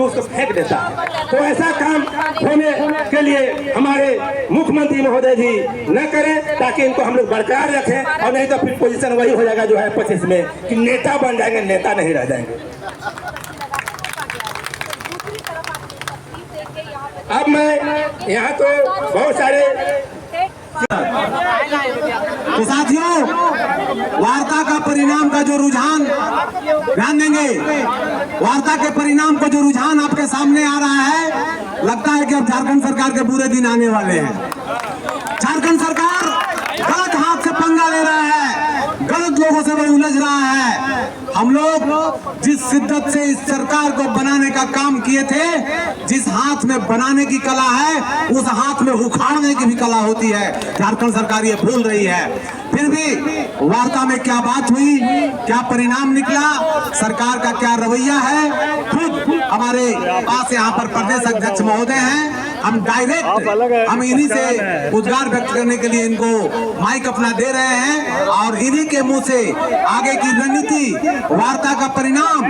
तो उसको फेंक देता है। तो ऐसा काम होने के लिए हमारे मुख्यमंत्री महोदय जी न करें, ताकि इनको हम लोग बरकरार रखें, और नहीं तो फिर पोजीशन वही हो जाएगा जो है 25 में कि नेता बन जाएंगे, नेता नहीं रह जाएंगे। अब मैं यहाँ तो बहुत सारे तो साथियों, वार्ता का परिणाम का जो रुझान ध्यान देंगे, वार्ता के परिणाम को जो रुझान आपके सामने आ रहा है, लगता है कि अब झारखंड सरकार के बुरे दिन आने वाले हैं। झारखंड सरकार गलत हाथ से पंगा ले रहा है, गलत लोगों से वो उलझ रहा है। हम लोग जिस शिद्दत से इस सरकार को बनाने का काम किए थे, जिस हाथ में बनाने की कला है, उस हाथ में उखाड़ने की भी कला होती है। झारखंड सरकार ये भूल रही है। फिर भी वार्ता में क्या बात हुई, क्या परिणाम निकला, सरकार का क्या रवैया है, खुद हमारे पास यहाँ पर प्रदेश अध्यक्ष महोदय हैं। हम डायरेक्ट हम इन्हीं से उद्गार व्यक्त करने के लिए इनको माइक अपना दे रहे हैं, और इन्हीं के मुंह से आगे की रणनीति, वार्ता का परिणाम,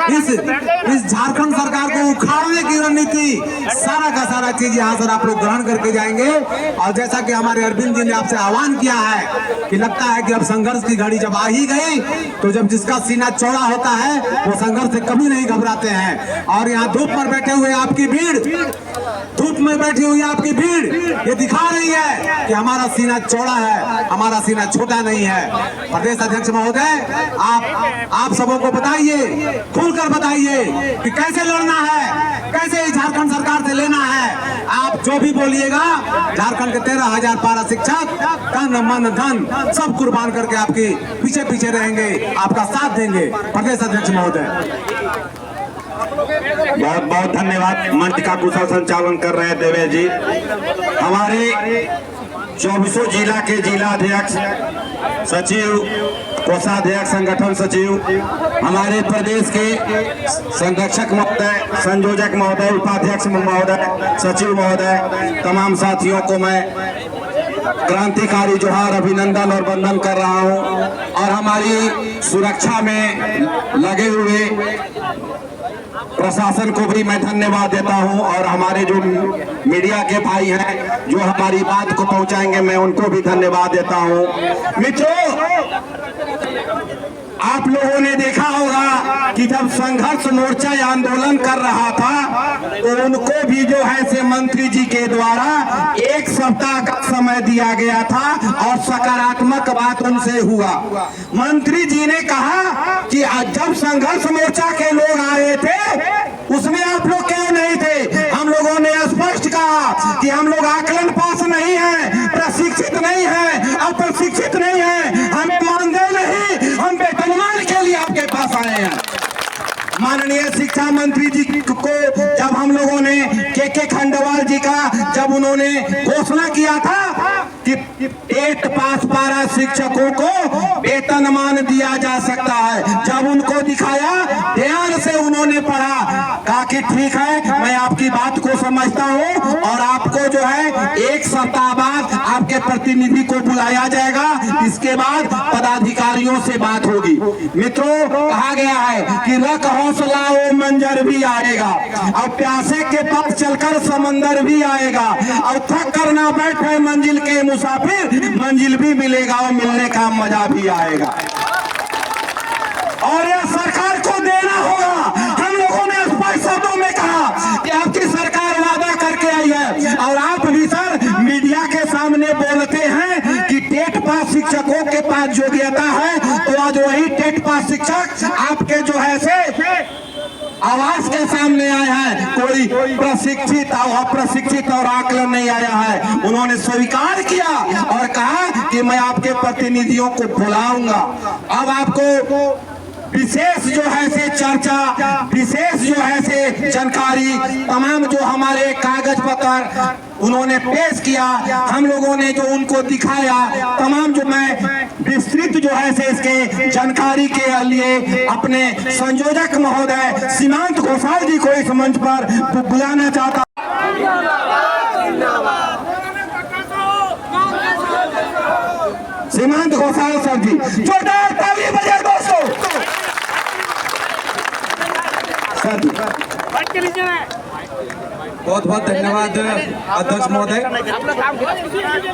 इस झारखंड सरकार को उखाड़ने की रणनीति, सारा का सारा चीज यहाँ से आप लोग ग्रहण करके जाएंगे। और जैसा कि हमारे अरविंद जी ने आपसे आह्वान किया है कि लगता है कि अब संघर्ष की घड़ी जब आ ही गई, तो जब जिसका सीना चौड़ा होता है वो संघर्ष से कभी नहीं घबराते हैं। और यहाँ धूप पर बैठे हुए आपकी भीड़, धूप में बैठी हुई आपकी भीड़ ये दिखा रही है कि हमारा सीना चौड़ा है, हमारा सीना छोटा नहीं है। प्रदेश अध्यक्ष महोदय, आप सबों को बताइए, खुलकर बताइए कि कैसे लड़ना है, कैसे झारखंड सरकार से लेना है। आप जो भी बोलिएगा, झारखंड के 13,000 पारा शिक्षक तन मन धन सब कुर्बान करके आपके पीछे पीछे रहेंगे, आपका साथ देंगे। प्रदेश अध्यक्ष महोदय, बहुत बहुत धन्यवाद। मंच का कुशल संचालन कर रहे हैं देवेश जी। हमारे 24 जिला के जिला अध्यक्ष, सचिव, कोषाध्यक्ष, संगठन सचिव, हमारे प्रदेश के संरक्षक महोदय, संयोजक महोदय, उपाध्यक्ष महोदय, सचिव महोदय, तमाम साथियों को मैं क्रांतिकारी जोहार, अभिनंदन और वंदन कर रहा हूं। और हमारी सुरक्षा में लगे हुए प्रशासन को भी मैं धन्यवाद देता हूं, और हमारे जो मीडिया के भाई हैं जो हमारी बात को पहुंचाएंगे, मैं उनको भी धन्यवाद देता हूं। मित्रों, आप लोगों ने देखा होगा कि जब संघर्ष मोर्चा आंदोलन कर रहा था, तो उनको भी जो है से मंत्री जी के द्वारा 1 सप्ताह का समय दिया गया था, और सकारात्मक बात उनसे हुआ। मंत्री जी ने कहा कि जब संघर्ष मोर्चा के लोग आए थे, उसमें आप लोग क्यों नहीं थे। हम लोगों ने स्पष्ट कहा कि हम लोग आकलन पास नहीं है, प्रशिक्षित नहीं है, अप्रशिक्षित नहीं है, हमें मानदेय नहीं, हम वेतनमान के लिए आपके पास आए हैं। माननीय शिक्षा मंत्री जी को जब हम लोगों ने के खंडवाल जी का जब उन्होंने घोषणा किया था कि 8 पास पारा शिक्षकों को वेतनमान दिया जा सकता है, जब उनको दिखाया, ध्यान से उन्होंने पढ़ा, कहा कि ठीक है, मैं आपकी बात को समझता हूं, और आपको जो है 1 सप्ताह बाद आपके प्रतिनिधि को बुलाया जाएगा, इसके बाद पदाधिकारियों से बात होगी। मित्रों, कहा गया है कि रख हौसला वो मंजर भी आएगा, और प्यासे के पास चलकर समंदर भी आएगा, और थक कर ना बैठे मंजिल के मुसाफिर, मंजिल भी मिलेगा और मिलने का मजा भी आएगा। और यह सरकार को देना होगा। हम लोगों ने स्पष्ट शब्दों में कहा कि आपकी सरकार वादा करके आई है, और आप भी सर मीडिया के सामने बोलते हैं कि टेट पास शिक्षकों के पास योग्यता है, तो आज वही टेट पास शिक्षक आपके जो है से आवाज के सामने आया है। कोई प्रशिक्षित और अप्रशिक्षित और आकलन नहीं आया है। उन्होंने स्वीकार किया और कहा कि मैं आपके प्रतिनिधियों को बुलाऊंगा। अब आपको विशेष जो है से चर्चा, विशेष जो है से जानकारी, तमाम जो हमारे कागज पत्र उन्होंने पेश किया, हम लोगों ने जो उनको दिखाया, तमाम जो मैं विस्तृत जो है से इसके जानकारी के लिए अपने संयोजक महोदय सीमांत घोषाल जी को इस मंच पर बुलाना चाहता। सीमांत घोषाल सर जी, जोरदार ताली बजाएं दोस्तों। सर जी बहुत बहुत धन्यवाद अध्यक्ष महोदय।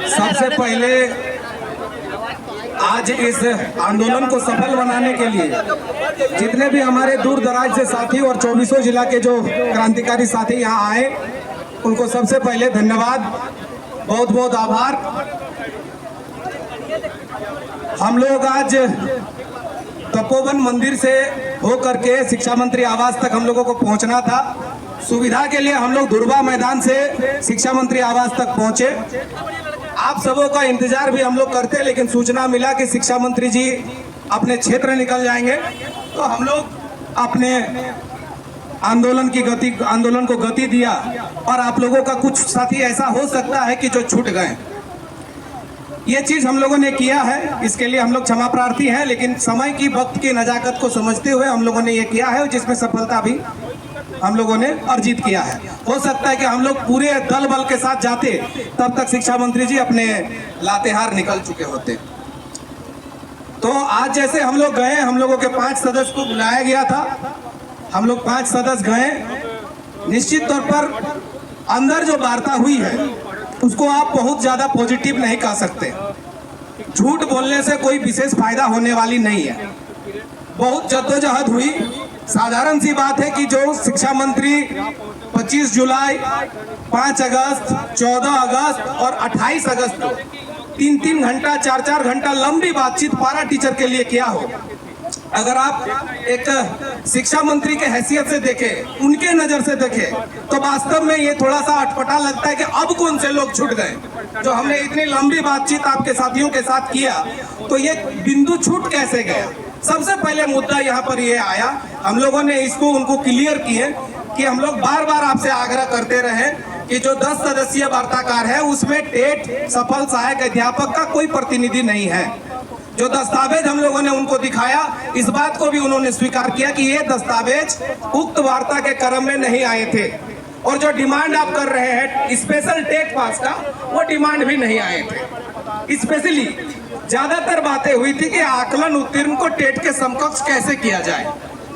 सबसे पहले आज इस आंदोलन को सफल बनाने के लिए जितने भी हमारे दूर दराज से साथी और 24 जिला के जो क्रांतिकारी साथी यहाँ आए, उनको सबसे पहले धन्यवाद, बहुत बहुत आभार। हम लोग आज तपोवन मंदिर से होकर के शिक्षा मंत्री आवास तक हम लोगों को पहुंचना था। सुविधा के लिए हम लोग दुर्बा मैदान से शिक्षा मंत्री आवास तक पहुंचे। आप सबों का इंतजार भी हम लोग करते, लेकिन सूचना मिला कि शिक्षा मंत्री जी अपने क्षेत्र निकल जाएंगे, तो हम लोग अपने आंदोलन को गति दिया। और आप लोगों का कुछ साथी ऐसा हो सकता है कि जो छूट गए, ये चीज हम लोगों ने किया है, इसके लिए हम लोग क्षमा प्रार्थी हैं, लेकिन समय की वक्त की नजाकत को समझते हुए हम लोगों ने ये किया है, जिसमें सफलता भी हम लोगों ने अर्जित किया है। हो सकता है कि हम लोग पूरे दल बल के साथ जाते, तब तक शिक्षा मंत्री जी अपने लातेहार निकल चुके होते। तो आज जैसे हम लोग गए, हम लोगों के 5 सदस्य को बुलाया गया था, हम लोग 5 सदस्य गए। निश्चित तौर पर अंदर जो वार्ता हुई है उसको आप बहुत ज्यादा पॉजिटिव नहीं कह सकते। झूठ बोलने से कोई विशेष फायदा होने वाली नहीं है। बहुत जद्दोजहद हुई। साधारण सी बात है कि जो शिक्षा मंत्री 25 जुलाई, 5 अगस्त, 14 अगस्त और 28 अगस्त को 3-3 घंटा, 4-4 घंटा लंबी बातचीत पारा टीचर के लिए किया हो, अगर आप एक शिक्षा मंत्री के हैसियत से देखें, उनके नजर से देखें, तो वास्तव में ये थोड़ा सा अटपटा लगता है कि अब कौन से लोग छूट गए। जो हमने इतनी लंबी बातचीत आपके साथियों के साथ किया, तो ये बिंदु छूट कैसे गया। सबसे पहले मुद्दा यहाँ पर ये आया, हम लोगों ने इसको उनको क्लियर किए कि हम लोग बार बार आपसे आग्रह करते रहे कि जो 10 सदस्यीय वार्ताकार है उसमें टेट सफल सहायक अध्यापक का कोई प्रतिनिधि नहीं है। जो दस्तावेज हम लोगों ने उनको दिखाया, इस बात को भी उन्होंने स्वीकार किया कि ये दस्तावेज उक्त वार्ता के क्रम में नहीं आए थे, और जो डिमांड आप कर रहे हैं स्पेशल टेट पास का, वो डिमांड भी नहीं आए थे। स्पेशली ज्यादातर बातें हुई थी कि आकलन उत्तीर्ण को टेट के समकक्ष कैसे किया जाए,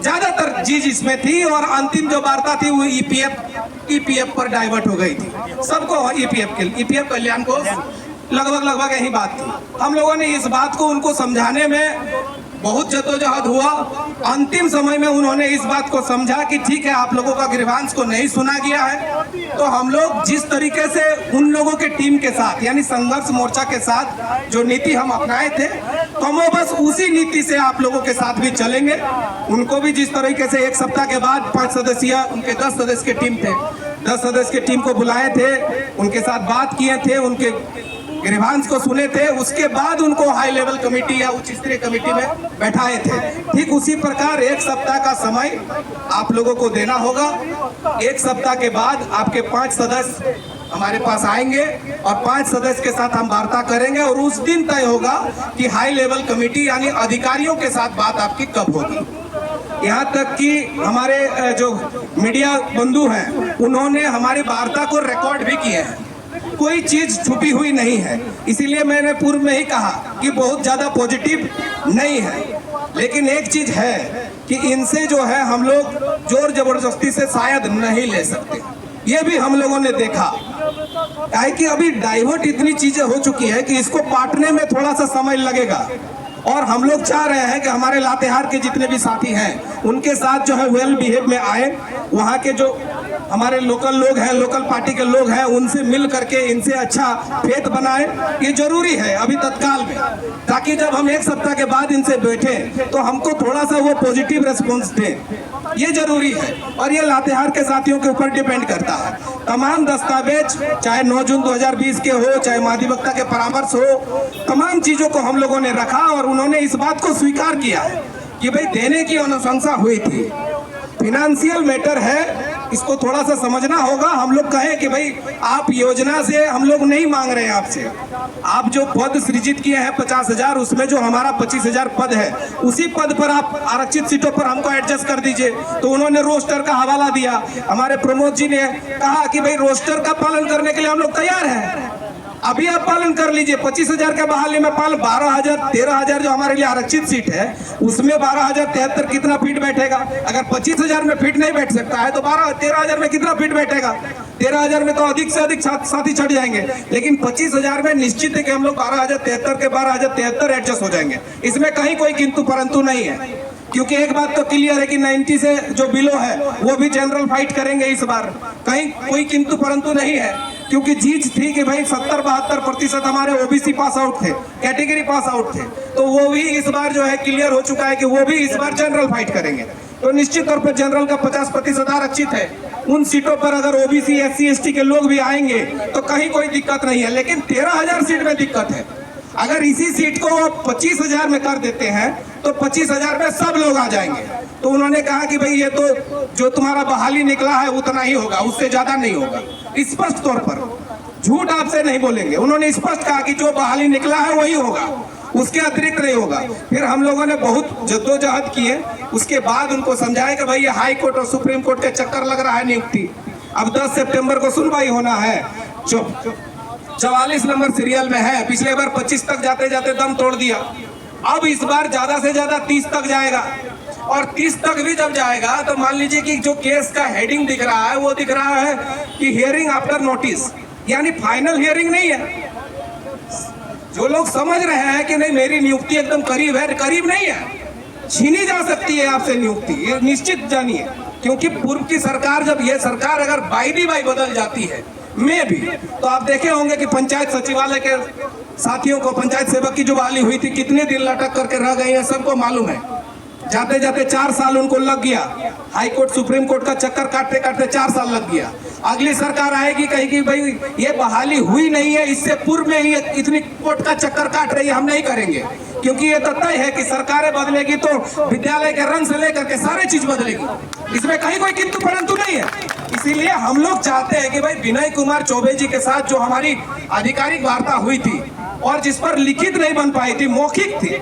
ज्यादातर चीज इसमें थी। और अंतिम जो वार्ता थी वो ईपीएफ पर डाइवर्ट हो गई थी। सबको ईपीएफ कल्याण को लगभग यही बात थी। हम लोगों ने इस बात को उनको समझाने में बहुत जद्दोजहद हुआ। अंतिम समय में उन्होंने इस बात को समझा कि ठीक है, आप लोगों का ग्रीवांस को नहीं सुना गया है, तो हम लोग जिस तरीके से उन लोगों के टीम के साथ यानी संघर्ष मोर्चा के साथ जो नीति हम अपनाए थे, तो हम बस उसी नीति से आप लोगों के साथ भी चलेंगे। उनको भी जिस तरीके से 1 सप्ताह के बाद 5 सदस्यीय उनके 10 सदस्य की टीम थे, 10 सदस्य की टीम को बुलाए थे, उनके साथ बात किए थे, उनके ग्रीवांस को सुने थे, उसके बाद उनको हाई लेवल कमेटी या उच्च स्तरीय कमेटी में बैठाए थे। ठीक उसी प्रकार 1 सप्ताह का समय आप लोगों को देना होगा। 1 सप्ताह के बाद आपके 5 सदस्य हमारे पास आएंगे और 5 सदस्य के साथ हम वार्ता करेंगे, और उस दिन तय होगा कि हाई लेवल कमेटी यानी अधिकारियों के साथ बात आपकी कब होगी। यहाँ तक कि हमारे जो मीडिया बंधु हैं, उन्होंने हमारी वार्ता को रिकॉर्ड भी किए हैं, कोई चीज छुपी हुई नहीं है। इसीलिए मैंने पूर्व में ही कहा कि बहुत ज्यादा पॉजिटिव नहीं है। लेकिन एक चीज है कि इनसे जो है हम लोग जोर जबरदस्ती से शायद नहीं ले सकते, ये भी हम लोगों ने देखा। काहे कि अभी डाइवर्ट इतनी चीजें हो चुकी है कि इसको पाटने में थोड़ा सा समय लगेगा, और हम लोग चाह रहे हैं कि हमारे लातेहार के जितने भी साथी हैं उनके साथ जो है वेल बिहेव में आए। वहाँ के जो हमारे लोकल लोग हैं, लोकल पार्टी के लोग हैं, उनसे मिल करके इनसे अच्छा फेथ बनाए, ये जरूरी है अभी तत्काल में, ताकि जब हम 1 सप्ताह के बाद इनसे बैठे तो हमको थोड़ा सा वो पॉजिटिव रेस्पॉन्स दे, ये जरूरी है। और ये लातेहार के साथियों के ऊपर डिपेंड करता है। तमाम दस्तावेज चाहे 9 जून 2020 के हो, चाहे महाधिवक्ता के परामर्श हो, तमाम चीजों को हम लोगों ने रखा, और उन्होंने इस बात को स्वीकार किया है कि भाई देने की अनुशंसा हुई थी। फिनेंशियल मैटर है, इसको थोड़ा सा समझना होगा। हम लोग कहें कि भाई आप योजना से हम लोग नहीं मांग रहे हैं आपसे, आप जो पद सृजित किए हैं 50,000, उसमें जो हमारा 25,000 पद है, उसी पद पर आप आरक्षित सीटों पर हमको एडजस्ट कर दीजिए। तो उन्होंने रोस्टर का हवाला दिया। हमारे प्रमोद जी ने कहा कि भाई रोस्टर का पालन करने के लिए हम लोग तैयार हैं, अभी आप पालन कर लीजिए। 25,000 के बहाली में पालन 12,000 13,000 जो हमारे लिए आरक्षित सीट है उसमें 12,073 कितना फीट बैठेगा? अगर 25,000 में फीट नहीं बैठ सकता है तो 13,000 में कितना फीट बैठेगा? 13,000 में तो अधिक से अधिक साथी चढ़ जाएंगे, लेकिन 25,000 में निश्चित है कि हम लोग 12,073 के 12,073 एडजस्ट हो जाएंगे। इसमें कहीं कोई किंतु परंतु नहीं है, क्योंकि एक बात तो क्लियर है कि 90 से जो बिलो है वो भी जनरल फाइट करेंगे इस बार। कहीं कोई किंतु परंतु नहीं है, क्योंकि जीत थी कि भाई 70-72% हमारे ओबीसी पास आउट थे, कैटेगरी पास आउट थे, तो वो भी इस बार जो है क्लियर हो चुका है कि वो भी इस बार जनरल फाइट करेंगे। तो निश्चित तौर पर जनरल का 50% आरक्षित है। उन सीटों पर अगर ओबीसी SC ST के लोग भी आएंगे तो कहीं कोई दिक्कत नहीं है, लेकिन 13,000 सीट में दिक्कत है। अगर इसी सीट को 25,000 में कर देते हैं तो 25,000 में सब लोग आ जाएंगे। तो उन्होंने कहा कि भाई ये तो जो तुम्हारा बहाली निकला है उतना ही होगा, उससे ज्यादा नहीं होगा। स्पष्ट तौर पर झूठ आपसे नहीं बोलेंगे, उन्होंने स्पष्ट कहा कि जो बहाली निकला है वही होगा, उसके अतिरिक्त नहीं होगा। फिर हम लोगों ने बहुत जद्दोजहद किए, उसके बाद उनको समझाया कि भाई ये हाई कोर्ट और सुप्रीम कोर्ट के चक्कर लग रहा है नियुक्ति। अब 10 सितंबर को सुनवाई होना है, 44 नंबर सीरियल में है। पिछले बार 25 तक जाते जाते दम तोड़ दिया, अब इस बार ज्यादा से ज्यादा 30 तक जाएगा। और 30 तक भी जब जाएगा तो मान लीजिए कि जो केस का हेडिंग दिख रहा है वो दिख रहा है कि हियरिंग आफ्टर नोटिस, यानी फाइनल हियरिंग नहीं है। जो लोग समझ रहे हैं कि नहीं मेरी नियुक्ति एकदम करीब है, करीब नहीं है, छीनी जा सकती है आपसे नियुक्ति, ये निश्चित जानिए। क्योंकि पूर्व की सरकार, जब ये सरकार अगर बाई दी बाई बदल जाती है में भी, तो आप देखे होंगे कि पंचायत सचिवालय के साथियों को, पंचायत सेवक की जो बहाली हुई थी कितने दिन लटक करके रह गए हैं, सबको मालूम है। जाते जाते 4 साल उनको लग गया, हाई कोर्ट सुप्रीम कोर्ट का चक्कर काटते काटते 4 साल लग गया। अगली सरकार आएगी, कहेगी भाई ये बहाली हुई नहीं है, इससे पूर्व में ही इतनी कोर्ट का चक्कर काट रही है, हम नहीं करेंगे। क्योंकि ये तो तय है कि सरकारें बदलेगी तो विद्यालय के रंग से लेकर के सारी चीज बदलेगी, इसमें कहीं कोई किंतु परंतु नहीं है। इसीलिए हम लोग चाहते हैं कि भाई विनय कुमार चौबे जी के साथ जो हमारी आधिकारिक वार्ता हुई थी और जिस पर लिखित नहीं बन पाई थी, मौखिक थी,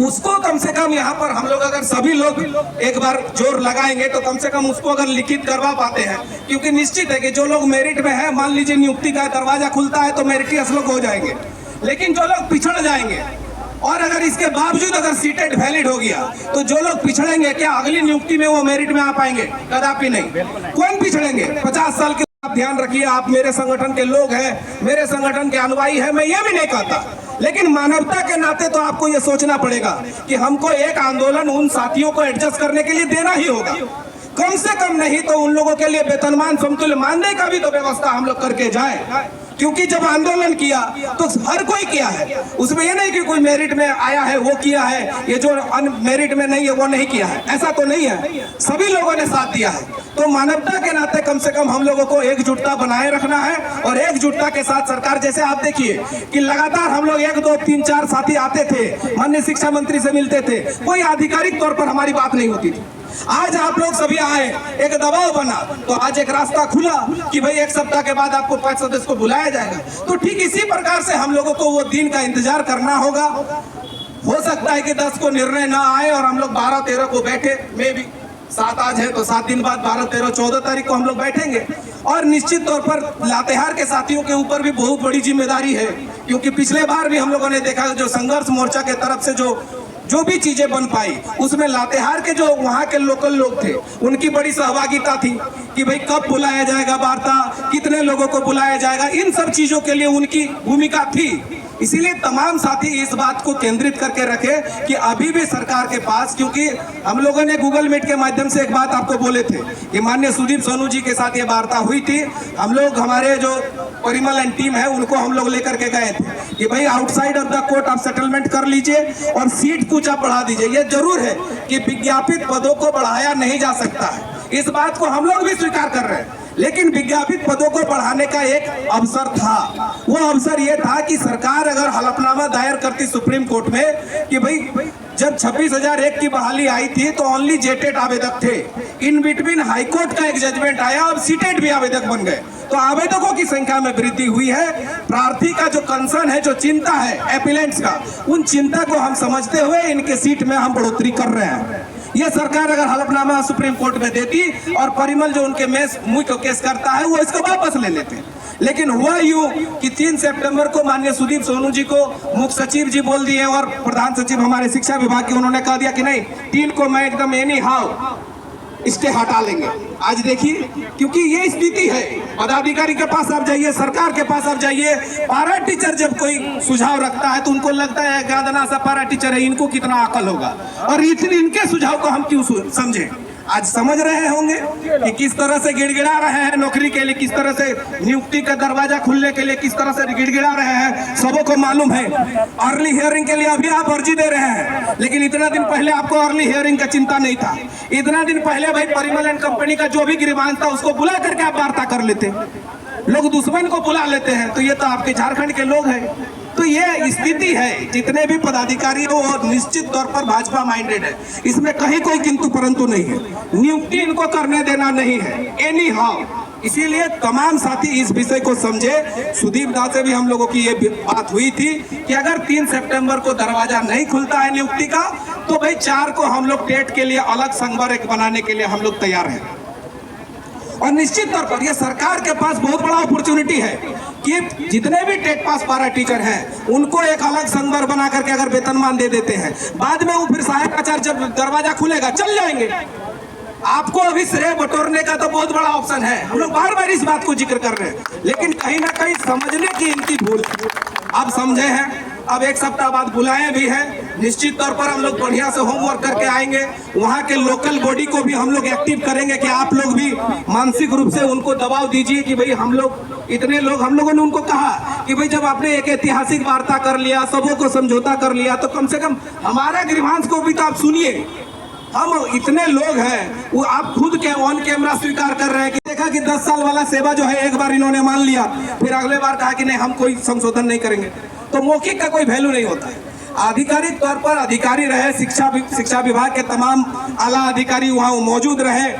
उसको कम से कम यहाँ पर हम लोग अगर सभी लोग एक बार जोर लगाएंगे तो कम से कम उसको अगर लिखित करवा पाते हैं। क्योंकि निश्चित है कि जो लोग मेरिट में है, मान लीजिए नियुक्ति का दरवाजा खुलता है तो मेरिटियस लोग हो जाएंगे, लेकिन जो लोग पिछड़ जाएंगे और अगर इसके बावजूद अगर सीटेट वैलिड हो गया तो जो लोग पिछड़ेंगे, क्या अगली नियुक्ति में वो मेरिट में आ पाएंगे? कदापि नहीं। कौन पिछड़ेंगे? 50 साल के। आप ध्यान रखिए, आप मेरे संगठन के लोग हैं, मेरे संगठन के अनुयायी हैं, मैं ये भी नहीं कहता, लेकिन मानवता के नाते तो आपको ये सोचना पड़ेगा कि हमको एक आंदोलन उन साथियों को एडजस्ट करने के लिए देना ही होगा। कम से कम नहीं तो उन लोगों के लिए वेतनमान समतुल्य मानदेय का भी तो व्यवस्था हम लोग करके जाए। क्योंकि जब आंदोलन किया तो हर कोई किया है, उसमें ये नहीं कि कोई मेरिट में आया है वो किया है, ये जो अनमेरिट में नहीं है वो नहीं किया है, ऐसा तो नहीं है, सभी लोगों ने साथ दिया है। तो मानवता के नाते कम से कम हम लोगों को एकजुटता बनाए रखना है और एकजुटता के साथ सरकार, जैसे आप देखिए कि लगातार हम लोग 1, 2, 3, 4 साथी आते थे, माननीय शिक्षा मंत्री से मिलते थे, कोई आधिकारिक तौर पर हमारी बात नहीं होती थी। आज आप लोग सभी आए, एक दबाव बना, तो आज एक रास्ता खुला कि भाई 1 सप्ताह के बाद आपको 5 सदस्य को बुलाया जाएगा। तो ठीक इसी प्रकार से हम लोगों को वो दिन का इंतजार करना होगा। हो सकता है कि 10 को निर्णय ना आए और हम लोग 12-13 को बैठे, में भी 7 आज है तो 7 दिन बाद 12-13-14 तारीख को हम लोग बैठेंगे। और निश्चित तौर पर लातेहार के साथियों के ऊपर भी बहुत बड़ी जिम्मेदारी है, क्योंकि पिछले बार भी हम लोगों ने देखा जो संघर्ष मोर्चा के तरफ से जो भी चीजें बन पाई, उसमें लातेहार के जो वहाँ के लोकल लोग थे उनकी बड़ी सहभागिता थी कि भाई कब बुलाया जाएगा वार्ता, कितने लोगों को बुलाया जाएगा, इन सब चीजों के लिए उनकी भूमिका थी। इसीलिए तमाम साथी इस बात को केंद्रित करके रखे कि अभी भी सरकार के पास, क्योंकि हम लोगों ने गूगल मीट के माध्यम से एक बात आपको बोले थे कि माननीय सुदीप सोनू जी के साथ ये वार्ता हुई थी, हम लोग हमारे जो परिमल एंड टीम है उनको हम लोग लेकर के गए थे कि भाई आउटसाइड ऑफ द कोर्ट आप सेटलमेंट कर लीजिए और सीट कुछ आप बढ़ा दीजिए। ये जरूर है कि विज्ञापित पदों को बढ़ाया नहीं जा सकता है, इस बात को हम लोग भी स्वीकार कर रहे हैं, लेकिन विज्ञापित पदों को बढ़ाने का एक अवसर था। वो अवसर ये था कि सरकार अगर हलफनामा दायर करती सुप्रीम कोर्ट में कि भाई जब 26,001 की बहाली आई थी तो ओनली जेटेट आवेदक थे, इन बिटवीन हाईकोर्ट का एक जजमेंट आया, अब सीटेट भी आवेदक बन गए, तो आवेदकों की संख्या में वृद्धि हुई है। प्रार्थी का जो कंसर्न है, जो चिंता है एपिलेंट्स का, उन चिंता को हम समझते हुए इनके सीट में हम बढ़ोतरी कर रहे हैं। ये सरकार अगर हलफनामा सुप्रीम कोर्ट में देती और परिमल जो उनके मुख्य केस करता है वो इसको वापस ले लेते, लेकिन हुआ यूं कि 3 सितंबर को माननीय सुदीप सोनू जी को मुख्य सचिव जी बोल दिए और प्रधान सचिव हमारे शिक्षा विभाग के उन्होंने कह दिया कि नहीं 3 को मैं एकदम एनी हाउ स्टे हटा लेंगे। आज देखिए, क्योंकि ये स्थिति है, पदाधिकारी के पास आप जाइए, सरकार के पास आप जाइए, पारा टीचर जब कोई सुझाव रखता है तो उनको लगता है गादना सा पारा टीचर है, इनको कितना अकल होगा और इतने इनके सुझाव को हम क्यों समझें। आज समझ रहे होंगे कि किस तरह से गिड़गिड़ा रहे हैं नौकरी के लिए, किस तरह से नियुक्ति का दरवाजा खुलने के लिए किस तरह से गिड़गिड़ा रहे हैं, सबों को मालूम है। अर्ली हियरिंग के लिए अभी आप अर्जी दे रहे हैं, लेकिन इतना दिन पहले आपको अर्ली हियरिंग का चिंता नहीं था। इतना दिन पहले भाई परिमल एंड कंपनी का जो भी गिरबान था उसको बुला करके आप वार्ता कर लेते। लोग दुश्मन को बुला लेते हैं, तो ये तो आपके झारखंड के लोग हैं। तो ये स्थिति है, जितने भी पदाधिकारी हो और निश्चित तौर पर भाजपा माइंडेड है, इसमें कहीं कोई किंतु परंतु नहीं है। नियुक्ति इनको करने देना नहीं है एनी हाउ। इसीलिए तमाम साथी इस विषय को समझे। सुदीप दा से भी हम लोगों की ये बात हुई थी कि अगर 3 सितंबर को दरवाजा नहीं खुलता है नियुक्ति का, तो भाई 4 को हम लोग टेट के लिए अलग संवर्ग बनाने के लिए हम लोग तैयार हैं। और निश्चित तौर पर ये सरकार के पास बहुत बड़ा अपॉर्चुनिटी है कि जितने भी टेट पास पारा टीचर हैं उनको एक अलग संवर्ग बना करके अगर वेतनमान दे देते हैं, बाद में वो फिर सहायक आचार्य जब दरवाजा खुलेगा चल जाएंगे। आपको अभी श्रेय बटोरने का तो बहुत बड़ा ऑप्शन है, हम लोग बार बार इस बात को जिक्र कर रहे हैं, लेकिन कहीं ना कहीं समझने की इनकी भूल। आप समझे हैं, अब 1 सप्ताह बाद बुलाए भी हैं, निश्चित तौर पर हम लोग बढ़िया से होमवर्क करके आएंगे। वहाँ के लोकल बॉडी को भी हम लोग एक्टिव करेंगे कि आप लोग भी मानसिक रूप से उनको दबाव दीजिए कि भाई हम लोग इतने लोग, हम लोगों ने उनको कहा कि भाई जब आपने एक ऐतिहासिक वार्ता कर लिया, सबों को समझौता कर लिया, तो कम से कम हमारा ग्रीवांस को भी तो आप सुनिए। हम इतने लोग हैं, वो आप खुद के ऑन कैमरा स्वीकार कर रहे हैं कि देखा कि 10 साल वाला सेवा जो है एक बार इन्होंने मान लिया, फिर अगले बार कहा कि नहीं हम कोई संशोधन नहीं करेंगे। तो मौखिक का कोई वैल्यू नहीं होता है। आधिकारिक तौर पर अधिकारी रहे, शिक्षा विभाग के तमाम आला अधिकारी वहाँ मौजूद रहे,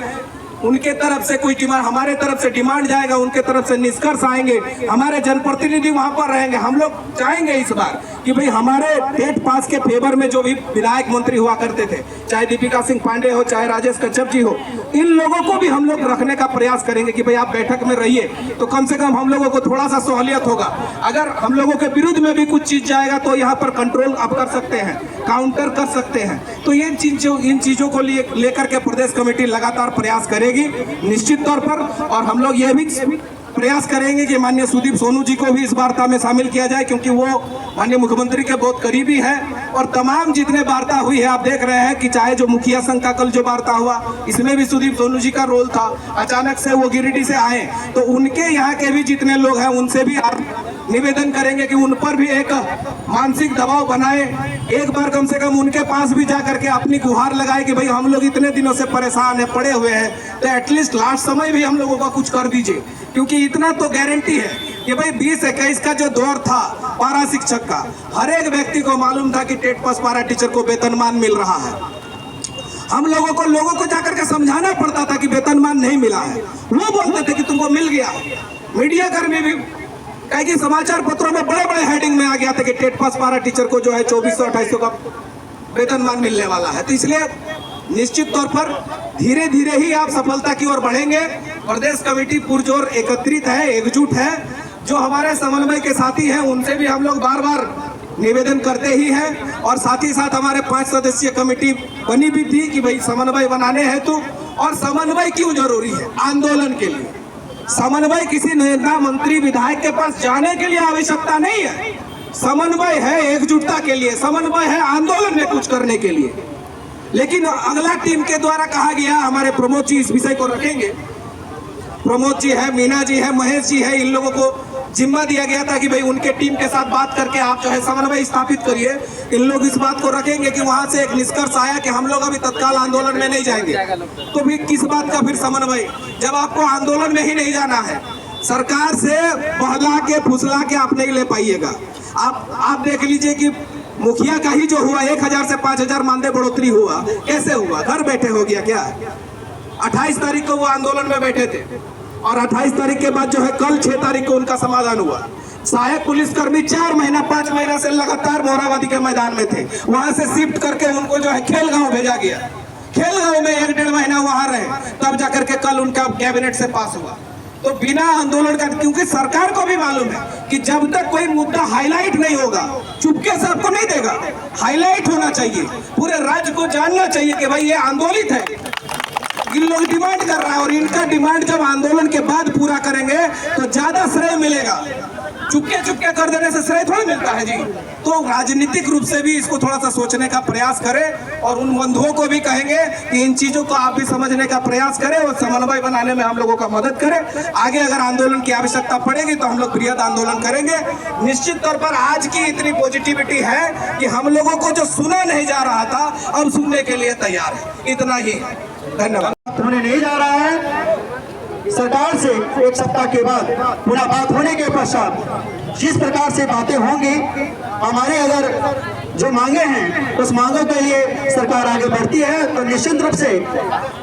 उनके तरफ से कोई डिमांड, हमारे तरफ से डिमांड जाएगा, उनके तरफ से निष्कर्ष आएंगे, हमारे जनप्रतिनिधि वहां पर रहेंगे। हम लोग चाहेंगे इस बार कि भाई हमारे टेट पास के फेवर में जो भी विधायक मंत्री हुआ करते थे, चाहे दीपिका सिंह पांडे हो, चाहे राजेश कच्छप जी हो, इन लोगों को भी हम लोग रखने का प्रयास करेंगे कि भाई आप बैठक में रहिए, तो कम से कम हम लोगों को थोड़ा सा सहूलियत होगा। अगर हम लोगों के विरुद्ध में भी कुछ चीज जाएगा तो यहाँ पर कंट्रोल आप कर सकते हैं, काउंटर कर सकते हैं। तो ये इन चीजों को लेकर के प्रदेश कमेटी लगातार प्रयास करेगी निश्चित तौर पर। और हम लोग ये भी प्रयास करेंगे कि माननीय सुदीप सोनू जी को भी इस वार्ता में शामिल किया जाए, क्योंकि वो माननीय मुख्यमंत्री के बहुत करीबी है। और तमाम जितने वार्ता हुई है, आप देख रहे हैं कि चाहे जो मुखिया संघ का कल जो वार्ता हुआ, इसमें भी सुदीप सोनू जी का रोल था। अचानक से वो गिरिडीह से आए, तो उनके यहाँ के भी जितने लोग हैं उनसे भी आप निवेदन करेंगे कि उन पर भी एक मानसिक दबाव बनाए, एक बार कम से कम उनके पास भी जा करके अपनी गुहार लगाए कि भाई हम लोग इतने दिनों से परेशान है, पड़े हुए हैं, तो एटलीस्ट लास्ट समय भी हम लोगों का कुछ कर दीजिए। क्योंकि इतना तो गारंटी है कि भाई 2021 का जो दौर था पारा शिक्षक का, हर एक व्यक्ति को मालूम था कि टेट पास पारा टीचर को वेतनमान मिल रहा है। हम लोगों को जाकर के समझाना पड़ता था कि वेतनमान नहीं मिला है, वो बोलते थे कि तुमको मिल गया। मीडिया कर्मी भी, कई कि समाचार पत्रों में बड़े बड़े हेडिंग में आ गया था कि टेट पास पारा टीचर को जो है 2400-2800 का वेतनमान मिलने वाला है। तो इसलिए निश्चित तौर पर धीरे धीरे ही आप सफलता की ओर बढ़ेंगे। प्रदेश कमेटी पुरजोर एकत्रित है, एकजुट है। जो हमारे समन्वय के साथी हैं उनसे भी हम लोग बार बार निवेदन करते ही हैं, और साथ ही साथ हमारे 5 सदस्यीय कमेटी बनी भी थी कि भाई समन्वय बनाने हेतु। और समन्वय क्यों जरूरी है? आंदोलन के लिए समन्वय किसी नेता मंत्री विधायक के पास जाने के लिए आवश्यकता नहीं है। समन्वय है एकजुटता के लिए, समन्वय है आंदोलन में कुछ करने के लिए। लेकिन अगला टीम के द्वारा कहा गया, हमारे प्रमोद जी इस विषय को रखेंगे, प्रमोद जी है, मीना जी है, महेश जी है, इन लोगों को जिम्मा दिया गया था कि भाई उनके टीम के साथ बात करके आप जो है समन्वय स्थापित करिए। इन लोग इस बात को रखेंगे कि वहां से एक निष्कर्ष आया कि हम लोग अभी तत्काल आंदोलन में नहीं जाएंगे, तो भी किस बात का फिर समन्वय, जब आपको आंदोलन में ही नहीं जाना है। सरकार से बहला के फुसला के आप नहीं ले पाइएगा। आप देख लीजिए कि मुखिया का ही जो हुआ 1000 से 5000 मानदेय बढ़ोतरी हुआ, कैसे हुआ? घर बैठे हो गया क्या? 28 तारीख को वो आंदोलन में बैठे थे, और 28 तारीख के बाद जो है कल 6 तारीख को उनका समाधान हुआ। सहायक पुलिसकर्मी 4 महीना 5 महीना से लगातार मोराबादी के मैदान में थे, वहां से शिफ्ट करके उनको जो है खेलगांव भेजा गया। खेलगांव में 1-1.5 महीना वहां रहे, तब जाकर के कल उनका कैबिनेट से पास हुआ। तो बिना आंदोलन का, क्योंकि सरकार को भी मालूम है कि जब तक कोई मुद्दा हाईलाइट नहीं होगा, चुपके से आपको नहीं देगा, हाईलाइट होना चाहिए, पूरे राज्य को जानना चाहिए कि भाई ये आंदोलित है, इन लोग डिमांड कर रहा है, और इनका डिमांड जब आंदोलन के बाद पूरा करेंगे तो ज्यादा श्रेय मिलेगा। चुपके कर देने से श्रेय थोड़ा मिलता है जी। तो राजनीतिक रूप से भी इसको थोड़ा सा सोचने का प्रयास करें, और उन बंधुओं को भी कहेंगे कि इन चीजों को आप भी समझने का प्रयास करें और समन्वय बनाने में हम लोगों का मदद करें। आगे अगर आंदोलन की आवश्यकता पड़ेगी तो हम लोग बृहद आंदोलन करेंगे। निश्चित तौर पर आज की इतनी पॉजिटिविटी है कि हम लोगों को जो सुना नहीं जा रहा था अब सुनने के लिए तैयार है। इतना ही, धन्यवाद। होने नहीं जा रहा है। सरकार से एक सप्ताह के बाद पूरा बात होने के पश्चात जिस प्रकार से बातें होंगी, हमारे अगर जो मांगे हैं उस मांगों के लिए सरकार आगे बढ़ती है तो निश्चित रूप से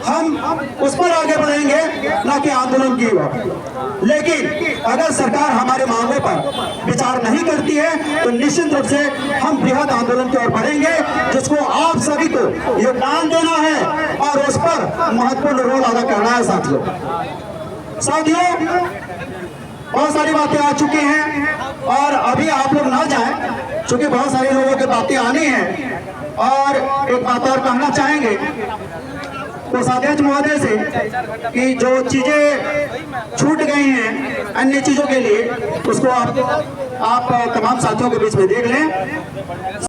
हम उस पर आगे बढ़ेंगे, ना कि आंदोलन की ओर। लेकिन अगर सरकार हमारे मांगों पर विचार नहीं करती है तो निश्चित रूप से हम बृहद आंदोलन की ओर बढ़ेंगे, जिसको आप सभी को योगदान देना है और उस पर महत्वपूर्ण रोल अदा करना है। साथियों, बहुत सारी बातें आ चुकी हैं और अभी आप लोग ना जाएं, क्योंकि बहुत सारे लोगों की बातें आनी हैं। और एक बात और कहना चाहेंगे कोषाध्यक्ष महोदय से कि जो चीजें छूट गई हैं अन्य चीजों के लिए, उसको आप तमाम साथियों के बीच में देख लें।